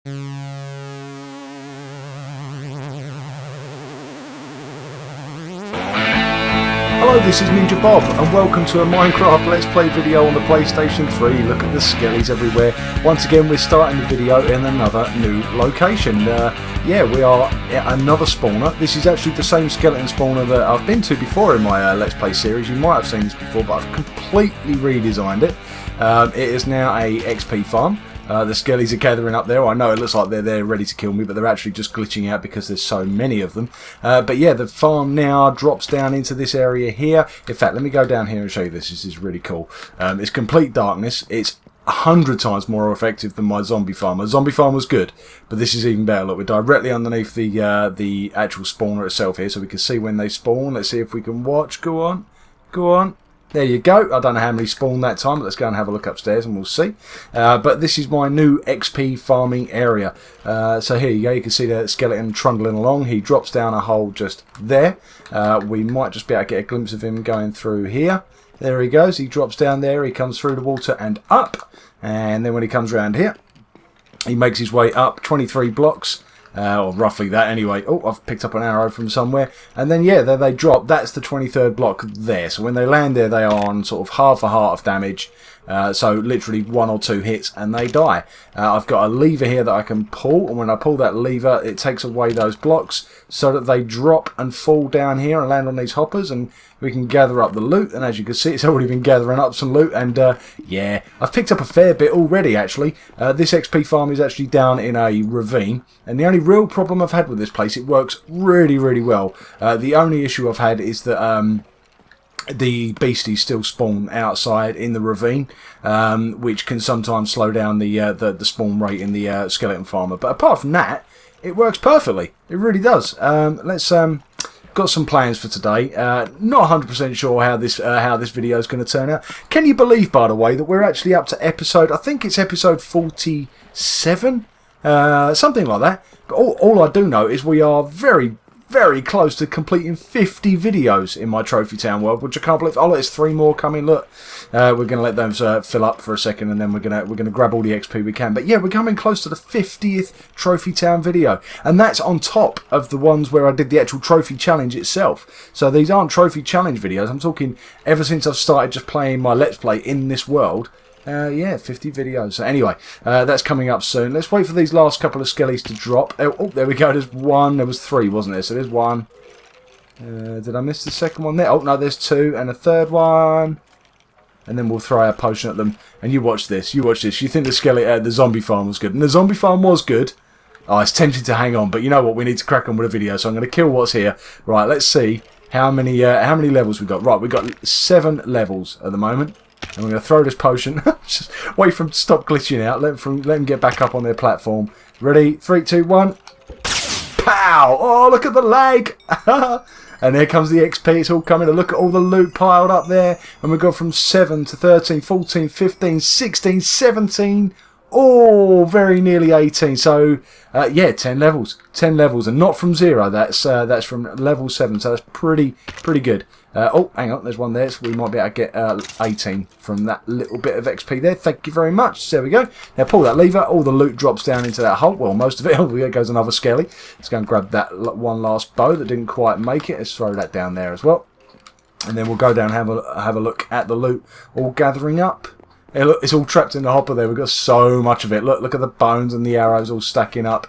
Hello, this is NinjaBob and welcome to a Minecraft Let's Play video on the PlayStation 3. Look at the skellies everywhere. Once again, we're starting the video in another new location. Yeah, we are at another spawner. This is actually the same skeleton spawner that I've been to before in my Let's Play series. You might have seen this before, but I've completely redesigned it. It is now a XP farm. The skellies are gathering up there. I know it looks like they're there ready to kill me, but they're actually just glitching out because there's so many of them. But yeah, the farm now drops down into this area here. In fact, let me go down here and show you this. This is really cool. It's complete darkness. It's 100 times more effective than my zombie farm. My zombie farm was good, but this is even better. Look, we're directly underneath the actual spawner itself here, so we can see when they spawn. Let's see if we can watch. Go on. Go on. There you go. I don't know how many spawned that time, but let's go and have a look upstairs and we'll see. But this is my new XP farming area. So here you go. You can see the skeleton trundling along. He drops down a hole just there. We might just be able to get a glimpse of him going through here. There he goes. He drops down there. He comes through the water and up. And then when he comes around here, he makes his way up 23 blocks. Or roughly that anyway. Oh, I've picked up an arrow from somewhere. And then, yeah, there they drop. That's the 23rd block there. So when they land there, they are on sort of half a heart of damage. So literally 1 or 2 hits and they die. I've got a lever here that I can pull. And when I pull that lever, it takes away those blocks so that they drop and fall down here and land on these hoppers. And we can gather up the loot. And as you can see, it's already been gathering up some loot. And yeah, I've picked up a fair bit already, actually. This XP farm is actually down in a ravine. And the only real problem I've had with this place, it works really, really well. The only issue I've had is that the beasties still spawn outside in the ravine, which can sometimes slow down the spawn rate in the skeleton farmer. But apart from that, it works perfectly. It really does. Let's got some plans for today. Not 100% sure how this video is going to turn out. Can you believe, by the way, that we're actually up to episode? I think it's episode 47. Something like that. But all I do know is we are very, very close to completing 50 videos in my Trophy Town world, which I can't believe. Oh, there's 3 more coming. Look, we're going to let those fill up for a second, and then we're gonna grab all the XP we can. But yeah, we're coming close to the 50th Trophy Town video, and that's on top of the ones where I did the actual Trophy Challenge itself. So these aren't Trophy Challenge videos. I'm talking ever since I've started just playing my Let's Play in this world. Yeah, 50 videos. So anyway, that's coming up soon. Let's wait for these last couple of skellies to drop. Oh, there we go. There's 1. There was 3, wasn't there? So there's 1. Did I miss the second one there? Oh, no, there's 2. And a third one. And then we'll throw our potion at them. And you watch this. You watch this. You think the zombie farm was good. And the zombie farm was good. Oh, it's tempting to hang on. But you know what? We need to crack on with the video. So I'm going to kill what's here. Right, let's see how many levels we got. Right, we've got 7 levels at the moment. And we're going to throw this potion. Just wait for him to stop glitching out. Let him get back up on their platform. Ready? 3, 2, 1. Pow! Oh, look at the lag! And there comes the XP. It's all coming. Look at all the loot piled up there. And we've gone from 7 to 13, 14, 15, 16, 17. Oh, very nearly 18. So, yeah, 10 levels. 10 levels. And not from 0. That's from level 7. So that's pretty good. Oh, hang on, there's one there, so we might be able to get 18 from that little bit of XP there. Thank you very much. There we go. Now pull that lever, all the loot drops down into that hole. Well, most of it. Oh, there goes another skelly. Let's go and grab that one last bow that didn't quite make it. Let's throw that down there as well. And then we'll go down and have a look at the loot all gathering up. Hey, look, it's all trapped in the hopper there. We've got so much of it. Look at the bones and the arrows all stacking up.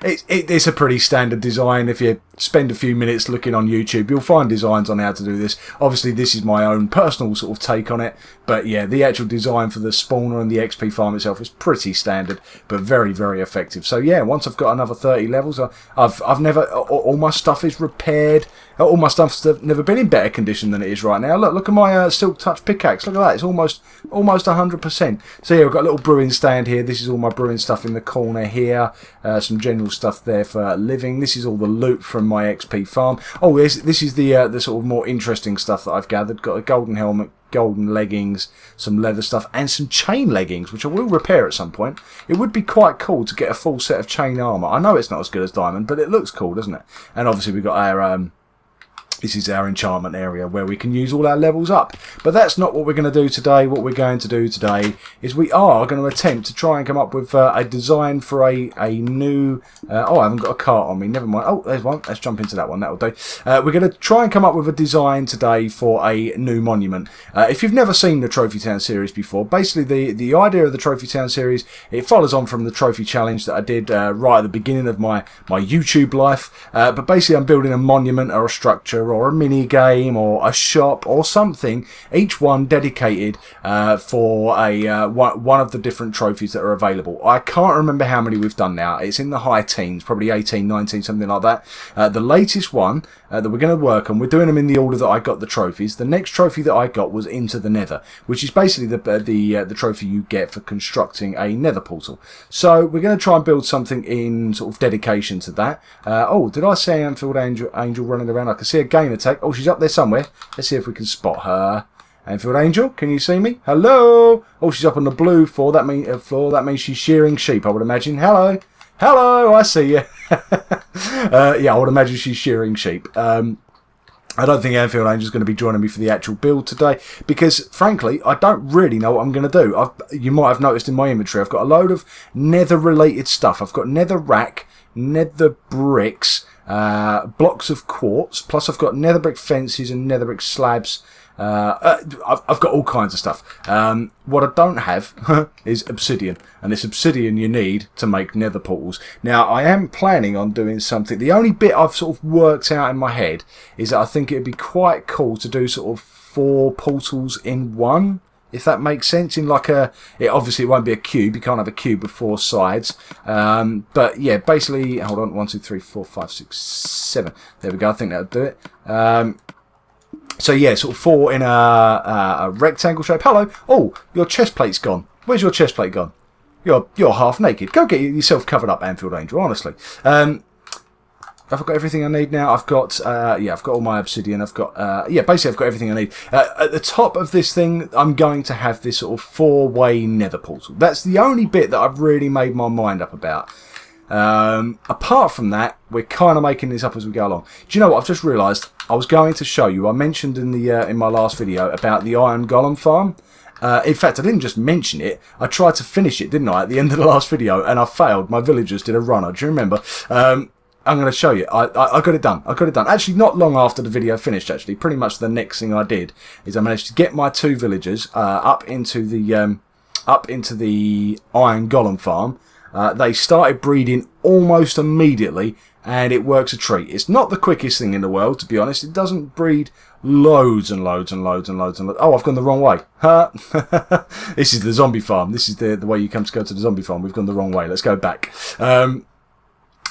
It's a pretty standard design. If you spend a few minutes looking on YouTube, you'll find designs on how to do this. Obviously, this is my own personal sort of take on it. But yeah, the actual design for the spawner and the XP farm itself is pretty standard, but very, very effective. So yeah, once I've got another 30 levels, I've never, all my stuff is repaired. All my stuff's never been in better condition than it is right now. Look at my Silk Touch pickaxe. Look at that. It's almost 100%. So yeah, we've got a little brewing stand here. This is all my brewing stuff in the corner here. Some general stuff there for living. This is all the loot from my XP farm. Oh, this is the sort of more interesting stuff that I've gathered. Got a golden helmet, golden leggings, some leather stuff, and some chain leggings, which I will repair at some point. It would be quite cool to get a full set of chain armour. I know it's not as good as diamond, but it looks cool, doesn't it? And obviously we've got our This is our enchantment area where we can use all our levels up. But that's not what we're going to do today. What we're going to do today is we are going to attempt to try and come up with a design for a new... oh, I haven't got a cart on me. Never mind. Oh, there's one. Let's jump into that one. That'll do. We're going to try and come up with a design today for a new monument. If you've never seen the Trophy Town series before, basically the idea of the Trophy Town series, it follows on from the Trophy Challenge that I did right at the beginning of my YouTube life. But basically I'm building a monument or a structure or a mini game or a shop or something, each one dedicated for a one of the different trophies that are available. I can't remember how many we've done now. It's in the high teens, probably 18, 19, something like that. The latest one that we're going to work on, we're doing them in the order that I got the trophies. The next trophy that I got was Into the Nether, which is basically the trophy you get for constructing a nether portal. So we're going to try and build something in sort of dedication to that. Oh, did I say Anfield Angel running around? I can see a game attack. Oh, she's up there somewhere. Let's see if we can spot her. Anfield Angel, can you see me? Hello? Oh, she's up on the blue floor. That means she's shearing sheep, I would imagine. Hello? Hello, I see you. Yeah, I would imagine she's shearing sheep. I don't think Anfield Angel is going to be joining me for the actual build today because, frankly, I don't really know what I'm going to do. You might have noticed in my inventory, I've got a load of nether-related stuff. I've got nether rack, nether bricks, blocks of quartz, plus I've got nether brick fences and nether brick slabs. I've got all kinds of stuff. What I don't have is obsidian, and this obsidian you need to make nether portals. Now I am planning on doing something. The only bit I've sort of worked out in my head is that I think it'd be quite cool to do sort of 4 portals in one, if that makes sense. In like obviously it won't be a cube. You can't have a cube with 4 sides. But yeah, basically, hold on, 1, 2, 3, 4, 5, 6, 7. There we go. I think that'll do it. So yeah, sort of 4 in a rectangle shape. Hello. Oh, your chest plate's gone. Where's your chest plate gone? You're half naked. Go get yourself covered up, Anfield Angel. Honestly. Have I got everything I need now? I've got yeah, I've got all my obsidian. I've got yeah, basically I've got everything I need. At the top of this thing, I'm going to have this sort of 4-way nether portal. That's the only bit that I've really made my mind up about. Apart from that, we're kind of making this up as we go along. Do you know what? I've just realised I was going to show you. I mentioned in the in my last video about the Iron Golem farm. In fact, I didn't just mention it. I tried to finish it, didn't I, at the end of the last video, and I failed. My villagers did a runner. Do you remember? I'm going to show you. I got it done. I got it done. Actually, not long after the video finished, actually. Pretty much the next thing I did is I managed to get my 2 villagers up into the Iron Golem farm. They started breeding almost immediately, and it works a treat. It's not the quickest thing in the world, to be honest. It doesn't breed loads and loads and loads and loads and loads. Oh, I've gone the wrong way. This is the zombie farm. This is the way you come to go to the zombie farm. We've gone the wrong way. Let's go back.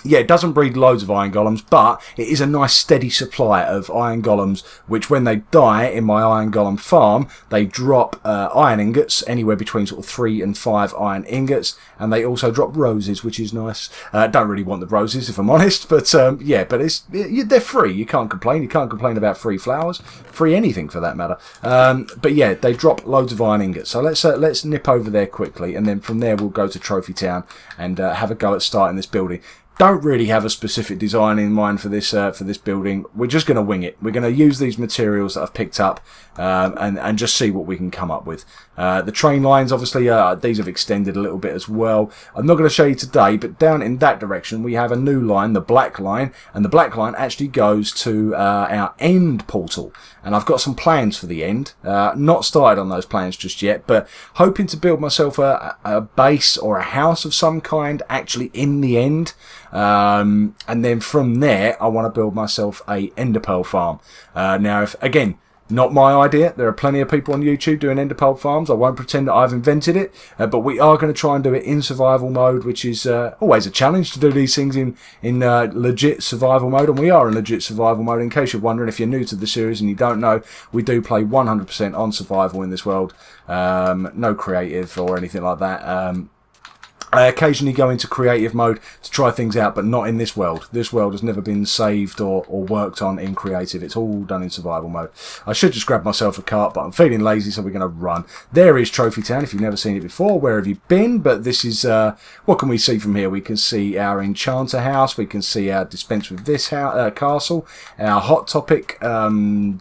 Yeah, it doesn't breed loads of iron golems, but it is a nice steady supply of iron golems, which when they die in my iron golem farm, they drop iron ingots, anywhere between sort of 3 and 5 iron ingots, and they also drop roses, which is nice. Don't really want the roses, if I'm honest, but yeah, but they're free. You can't complain. You can't complain about free flowers, free anything for that matter. But yeah, they drop loads of iron ingots. So let's nip over there quickly, and then from there we'll go to Trophy Town and have a go at starting this building. Don't really have a specific design in mind for this building. We're just going to wing it. We're going to use these materials that I've picked up and just see what we can come up with. The train lines, obviously, these have extended a little bit as well. I'm not going to show you today, but down in that direction we have a new line, the black line, and the black line actually goes to our end portal. And I've got some plans for the end. Not started on those plans just yet, but hoping to build myself a base or a house of some kind actually in the end. And then from there I want to build myself a ender pearl farm. Now, if again, not my idea. There are plenty of people on YouTube doing ender pearl farms. I won't pretend that I've invented it, but we are going to try and do it in survival mode, which is always a challenge to do these things in legit survival mode, and we are in legit survival mode. In case you're wondering, if you're new to the series and you don't know, we do play 100% on survival in this world. No creative or anything like that. I occasionally go into creative mode to try things out, but not in this world. This world has never been saved or worked on in creative. It's all done in survival mode. I should just grab myself a cart, but I'm feeling lazy, so we're going to run. There is Trophy Town, if you've never seen it before. Where have you been? But this is, what can we see from here? We can see our enchanter house. We can see our dispense with this castle. Our Hot Topic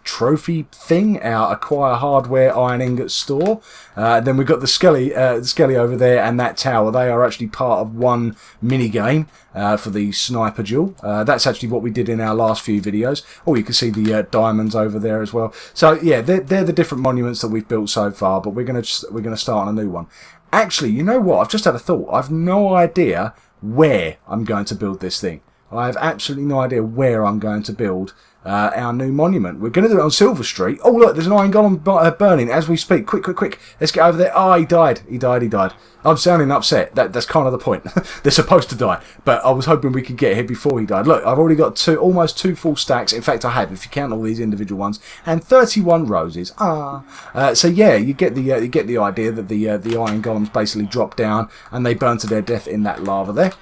trophy thing. Our acquire hardware iron ingot store. Then we've got the Skelly over there and that tower. They are actually part of one mini game for the sniper duel. That's actually what we did in our last few videos. Oh, you can see the diamonds over there as well. So yeah, they're the different monuments that we've built so far. But we're gonna start on a new one. Actually, you know what? I've just had a thought. I've no idea where I'm going to build this thing. I have absolutely no idea where I'm going to build our new monument. We're going to do it on Silver Street. Oh, look, there's an Iron Golem burning as we speak. Quick, quick, quick. Let's get over there. Oh, he died. He died. I'm sounding upset. That's kind of the point. They're supposed to die. But I was hoping we could get here before he died. Look, I've already got almost two full stacks. In fact, I have, if you count all these individual ones. And 31 roses. So yeah, you get the idea that the Iron Golems basically drop down and they burn to their death in that lava there.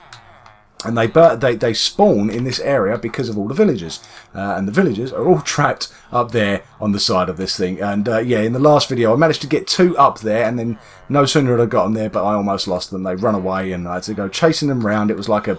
And they spawn in this area because of all the villagers. And the villagers are all trapped up there on the side of this thing. And yeah, in the last video I managed to get 2 up there, and then no sooner had I got them there, but I almost lost them. They run away and I had to go chasing them around. It was like it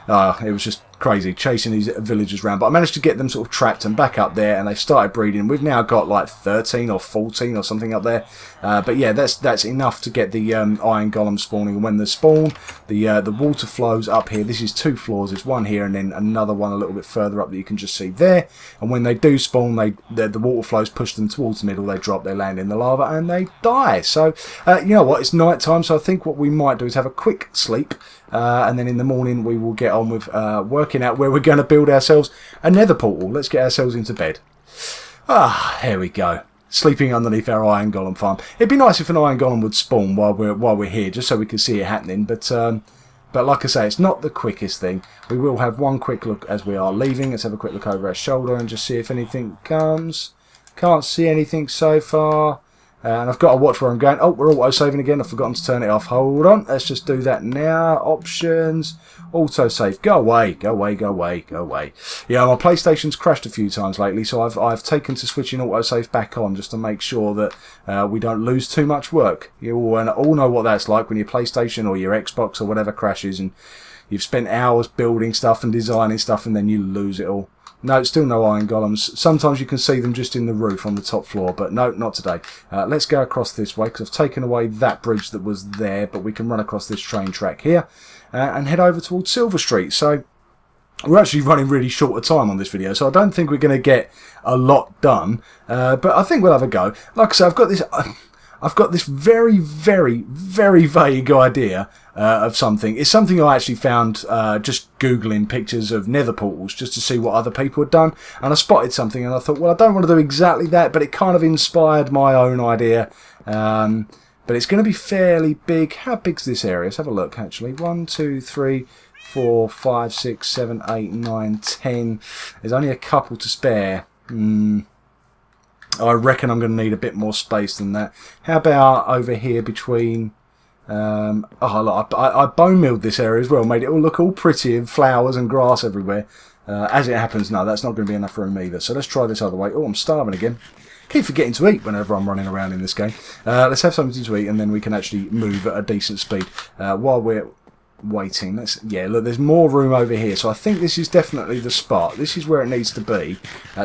was just crazy chasing these villagers around, but I managed to get them sort of trapped and back up there, and they started breeding. We've now got like 13 or 14 or something up there, but yeah, that's enough to get the Iron Golem spawning. And when they spawn, the water flows up here. This is 2 floors. There's one here and then another one a little bit further up that you can just see there. And when they do spawn, the water flows push them towards the middle. They drop, they land in the lava, and they die. So you know what, it's night time, so I think what we might do is have a quick sleep, and then in the morning we will get on with working out where we're going to build ourselves a nether portal. Let's get ourselves into bed. Here we go. Sleeping underneath our Iron Golem farm. It'd be nice if an Iron Golem would spawn while we're here, just so we can see it happening. But like I say, it's not the quickest thing. We will have one quick look as we are leaving. Let's have a quick look over our shoulder and just see if anything comes. Can't see anything so far. And I've got to watch where I'm going. Oh, we're auto-saving again. I've forgotten to turn it off. Hold on. Let's just do that now. Options. Auto-save. Go away. Go away. Go away. Go away. Yeah, my PlayStation's crashed a few times lately, so I've taken to switching auto-save back on just to make sure that we don't lose too much work. You all know what that's like when your PlayStation or your Xbox or whatever crashes and you've spent hours building stuff and designing stuff and then you lose it all. No, still no Iron Golems. Sometimes you can see them just in the roof on the top floor, but no, not today. Let's go across this way, because I've taken away that bridge that was there, but we can run across this train track here and head over towards Silver Street. So we're actually running really short of time on this video, so I don't think we're going to get a lot done, but I think we'll have a go. Like I said, I've got this very, very, very vague idea of something. It's something I actually found just Googling pictures of nether portals just to see what other people had done. And I spotted something and I thought, well, I don't want to do exactly that, but it kind of inspired my own idea. But it's going to be fairly big. How big's this area? Let's have a look, actually. 1, 2, 3, 4, 5, 6, 7, 8, 9, 10. There's only a couple to spare. I reckon I'm going to need a bit more space than that. How about over here between... look, I bone milled this area as well, made it all look all pretty and flowers and grass everywhere. As it happens, no, that's not going to be enough room either. So let's try this other way. Oh, I'm starving again. Keep forgetting to eat whenever I'm running around in this game. Let's have something to eat and then we can actually move at a decent speed while we're waiting. Look, there's more room over here, so I think this is definitely the spot. This is where it needs to be.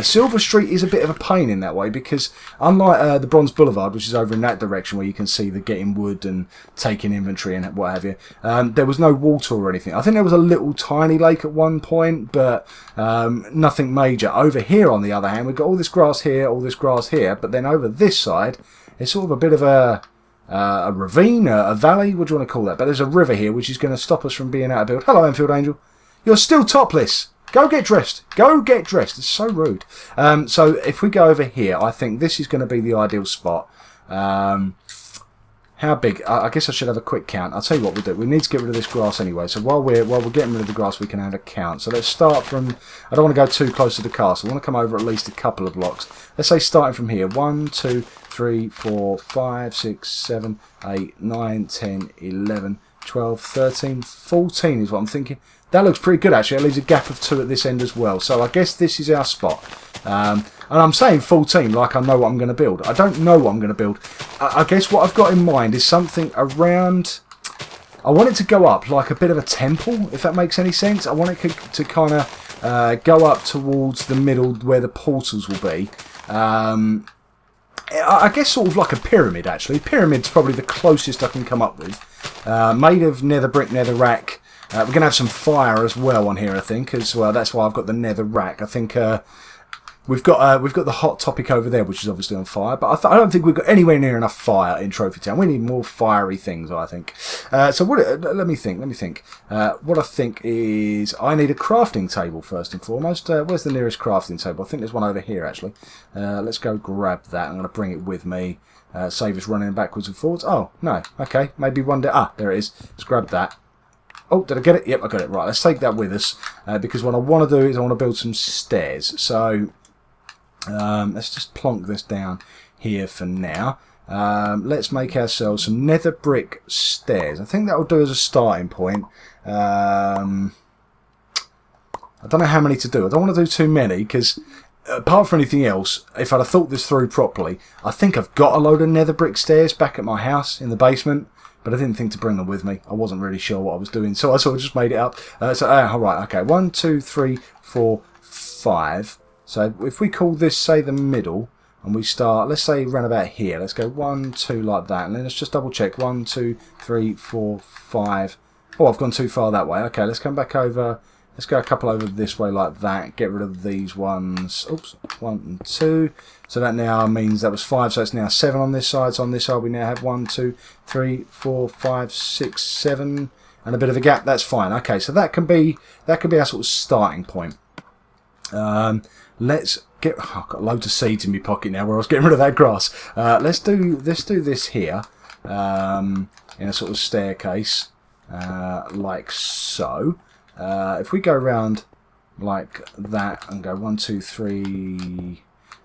Silver Street is a bit of a pain in that way, because unlike the Bronze Boulevard, which is over in that direction where you can see the getting wood and taking inventory and what have you, there was no water or anything. I think there was a little tiny lake at one point, but nothing major. Over here, on the other hand, we've got all this grass here, but then over this side, it's sort of a bit of a ravine, a valley, what do you want to call that? But there's a river here which is going to stop us from being able to build. Hello, Enfield Angel. You're still topless. Go get dressed. Go get dressed. It's so rude. So if we go over here, I think this is going to be the ideal spot. How big? I guess I should have a quick count. I'll tell you what we'll do. We need to get rid of this grass anyway. So while we're getting rid of the grass, we can have a count. So let's start from... I don't want to go too close to the castle. I want to come over at least a couple of blocks. Let's say starting from here. 1, 2, 3, 4, 5, 6, 7, 8, 9, 10, 11, 12, 13, 14 is what I'm thinking. That looks pretty good, actually. It leaves a gap of 2 at this end as well. So I guess this is our spot. And I'm saying 14 like I know what I'm going to build. I don't know what I'm going to build. I guess what I've got in mind is something around... I want it to go up like a bit of a temple, if that makes any sense. I want it to kind of go up towards the middle where the portals will be. I guess sort of like a pyramid, actually. Pyramid's probably the closest I can come up with. Made of nether brick, nether rack. We're going to have some fire as well on here, I think, as well. That's why I've got the nether rack. I think we've got the hot topic over there, which is obviously on fire. But I don't think we've got anywhere near enough fire in Trophy Town. We need more fiery things, I think. So let me think. What I think is I need a crafting table first and foremost. Where's the nearest crafting table? I think there's one over here, actually. Let's go grab that. I'm going to bring it with me. Save us running backwards and forwards. Oh, no. Okay. Maybe one day. Ah, there it is. Let's grab that. Oh, did I get it? Yep, I got it. Right, let's take that with us. Because what I want to do is I want to build some stairs. So, let's just plonk this down here for now. Let's make ourselves some nether brick stairs. I think that will do as a starting point. I don't know how many to do. I don't want to do too many because... apart from anything else, if I'd have thought this through properly, I think I've got a load of nether brick stairs back at my house in the basement, but I didn't think to bring them with me. I wasn't really sure what I was doing, so I sort of just made it up. Alright, okay, 1, 2, 3, 4, 5. So if we call this, say, the middle, and we start, let's say, round about here. Let's go 1, 2, like that, and then let's just double check. 1, 2, 3, 4, 5. Oh, I've gone too far that way. Okay, let's come back over. Let's go a couple over this way like that. Get rid of these ones. Oops, 1 and 2. So that now means that was 5. So it's now 7 on this side. So on this side we now have 1, 2, 3, 4, 5, 6, 7, and a bit of a gap. That's fine. Okay, so that can be our sort of starting point. Let's get. Oh, I've got loads of seeds in my pocket now. Where I was getting rid of that grass. Let's do this here in a sort of staircase like so. If we go around like that and go 1, 2, 3,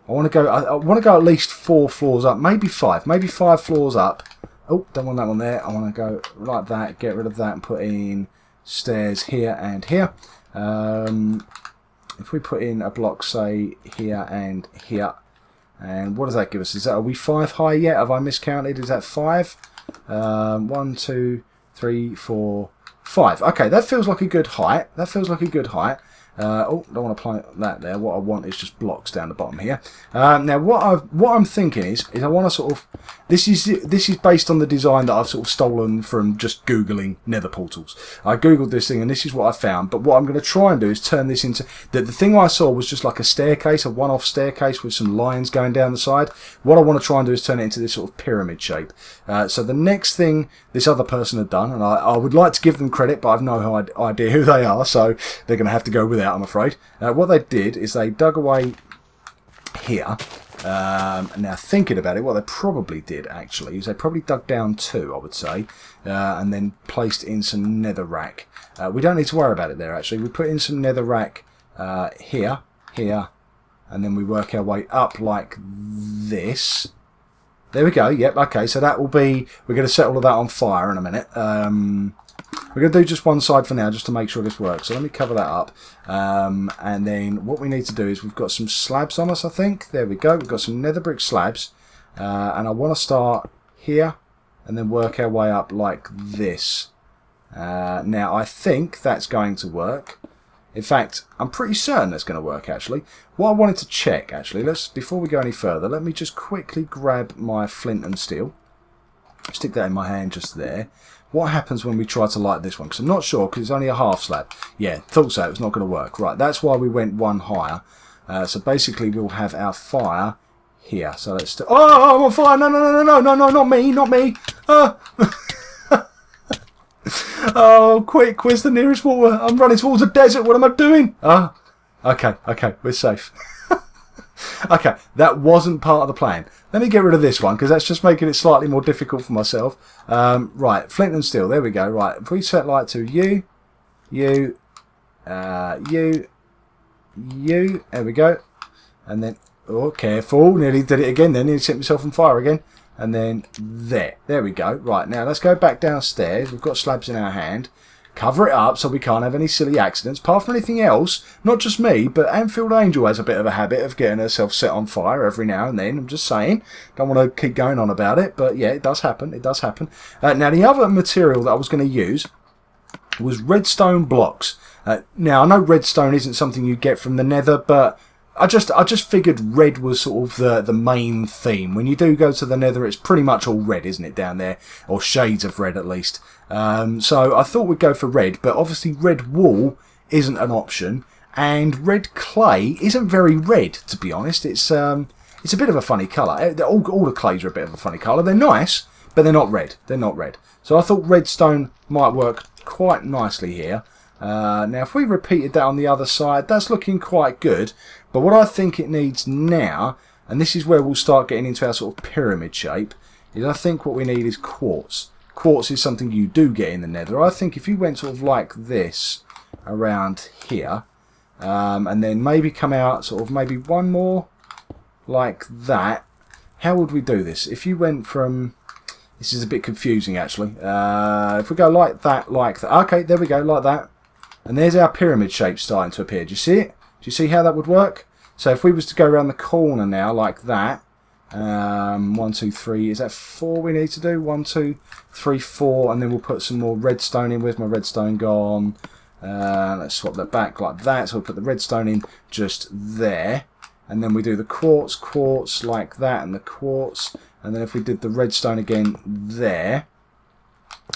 I want to go at least 4 floors up, maybe 5 floors up. Oh, don't want that one there. I want to go like that, get rid of that, and put in stairs here and here. If we put in a block, say here and here, and what does that give us? Are we 5 high yet? Have I miscounted? Is that 5? 1, 2, 3, 4. 5. Okay, that feels like a good height. Oh, don't want to plant that there. What I want is just blocks down the bottom here. Now, what I'm thinking is I want to sort of. This is based on the design that I've sort of stolen from just googling nether portals. I googled this thing and this is what I found. But what I'm going to try and do is turn this into the thing I saw was just like a staircase, a one-off staircase with some lines going down the side. What I want to try and do is turn it into this sort of pyramid shape. So the next thing this other person had done, and I would like to give them credit, but I've no idea who they are, so they're going to have to go without, I'm afraid. What they did is they dug away here. Now thinking about it, what they probably did actually is they probably dug down 2, I would say, and then placed in some nether rack. We don't need to worry about it there actually. We put in some nether rack here, and then we work our way up like this. There we go. Yep. Okay. So that will be. We're going to set all of that on fire in a minute. We're going to do just one side for now, just to make sure this works. So let me cover that up. And then what we need to do is we've got some slabs on us, I think. There we go. We've got some nether brick slabs. And I want to start here and then work our way up like this. Now, I think that's going to work. In fact, I'm pretty certain that's going to work, actually. What I wanted to check, actually, before we go any further, let me just quickly grab my flint and steel. Stick that in my hand just there. What happens when we try to light this one? Because I'm not sure, because it's only a half slab. Yeah, thought so. It's not going to work. Right, that's why we went one higher. So basically, we'll have our fire here. So let's... Oh, I'm on fire! No, not me! Oh, quick, where's the nearest water? I'm running towards a desert. What am I doing? Okay, we're safe. Okay, that wasn't part of the plan. Let me get rid of this one, because that's just making it slightly more difficult for myself. Right, flint and steel, there we go. Right, if we set light to you, there we go. And then, oh, careful, nearly did it again then, nearly set myself on fire again. and then there. There we go. Right, now let's go back downstairs. We've got slabs in our hand. Cover it up so we can't have any silly accidents. Apart from anything else, not just me, but Anfield Angel has a bit of a habit of getting herself set on fire every now and then. I'm just saying. Don't want to keep going on about it, but yeah, it does happen. It does happen. Now, the other material that I was going to use was redstone blocks. Now, I know redstone isn't something you get from the Nether, but I just figured red was sort of the main theme. When you do go to the Nether, it's pretty much all red, isn't it, down there? Or shades of red, at least. So I thought we'd go for red, but obviously red wool isn't an option, and red clay isn't very red, to be honest. It's a bit of a funny colour. All the clays are a bit of a funny colour. They're nice, but they're not red. They're not red. So I thought redstone might work quite nicely here. Now, if we repeated that on the other side, that's looking quite good. But what I think it needs now, and this is where we'll start getting into our sort of pyramid shape, is I think what we need is quartz. Quartz is something you do get in the Nether. I think if you went sort of like this around here, and then maybe come out sort of maybe one more like that, how would we do this? If you went from... This is a bit confusing, actually. If we go like that, okay, there we go, like that. And there's our pyramid shape starting to appear. Do you see it? Do you see how that would work? So if we was to go around the corner now, like that. 1, 2, 3. Is that 4 we need to do? 1, 2, 3, 4. And then we'll put some more redstone in. Where's my redstone gone? Let's swap that back like that. So we'll put the redstone in just there. And then we do the quartz like that, and the quartz. And then if we did the redstone again there,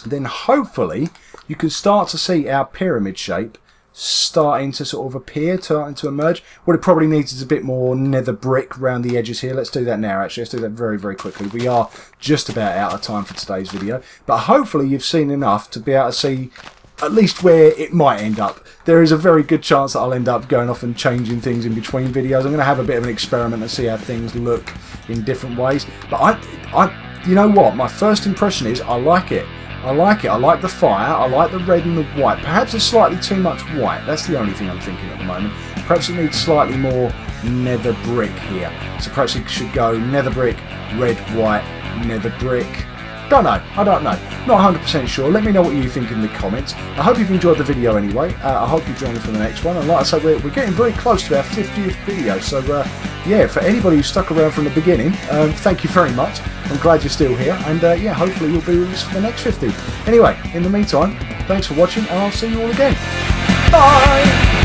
then hopefully you can start to see our pyramid shape starting to sort of appear, starting to emerge. What it probably needs is a bit more nether brick around the edges here. Let's do that now, actually. Let's do that very, very quickly. We are just about out of time for today's video. But hopefully you've seen enough to be able to see at least where it might end up. There is a very good chance that I'll end up going off and changing things in between videos. I'm going to have a bit of an experiment and see how things look in different ways. But you know what? My first impression is I like it. I like it. I like the fire. I like the red and the white. Perhaps it's slightly too much white. That's the only thing I'm thinking at the moment. Perhaps it needs slightly more nether brick here. So perhaps it should go nether brick, red, white, nether brick. Don't know. I don't know. Not 100% sure. Let me know what you think in the comments. I hope you've enjoyed the video anyway. I hope you join me for the next one. And like I said, we're getting very close to our 50th video. So yeah, for anybody who stuck around from the beginning, thank you very much. I'm glad you're still here. And yeah, hopefully you'll be with us for the next 50. Anyway, in the meantime, thanks for watching, and I'll see you all again. Bye!